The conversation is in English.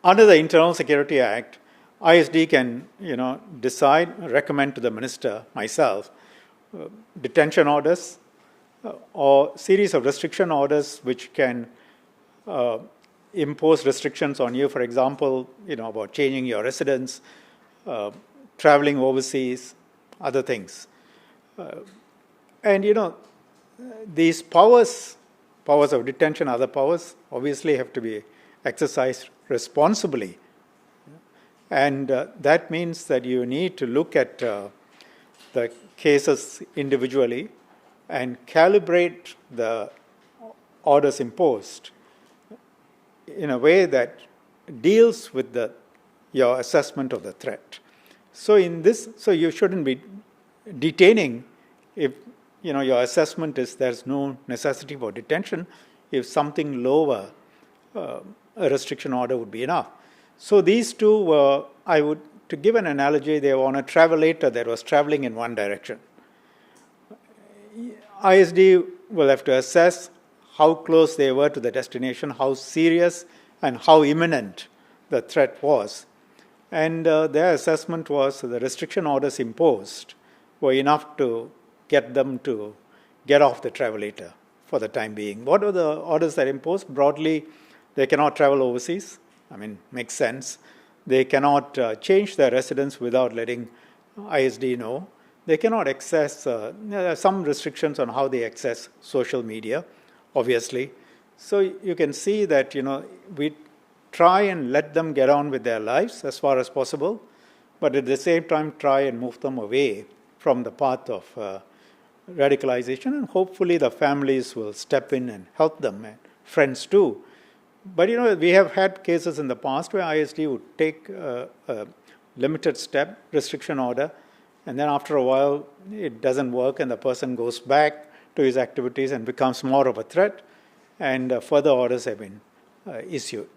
under the Internal Security Act, ISD can, decide, recommend to the minister, myself, detention orders or series of restriction orders which can impose restrictions on you, for example, about changing your residence, traveling overseas, other things. And these powers of detention, other powers, obviously have to be exercised responsibly. And that means that you need to look at the cases individually and calibrate the orders imposed in a way that deals with your assessment of the threat. So you shouldn't be detaining if your assessment is there's no necessity for detention. If something lower, a restriction order would be enough. So these two were, to give an analogy, they were on a travelator that was traveling in one direction. ISD will have to assess how close they were to the destination, how serious and how imminent the threat was. And their assessment was the restriction orders imposed were enough to get them to get off the travelator for the time being. What were the orders that imposed? Broadly, they cannot travel overseas. Makes sense. They cannot change their residence without letting ISD know. They cannot access, there are some restrictions on how they access social media, obviously. So you can see that, we try and let them get on with their lives as far as possible, but at the same time try and move them away from the path of radicalization, and hopefully the families will step in and help them, and friends too. But we have had cases in the past where ISD would take a limited step, restriction order, and then after a while it doesn't work and the person goes back to his activities and becomes more of a threat, and further orders have been issued.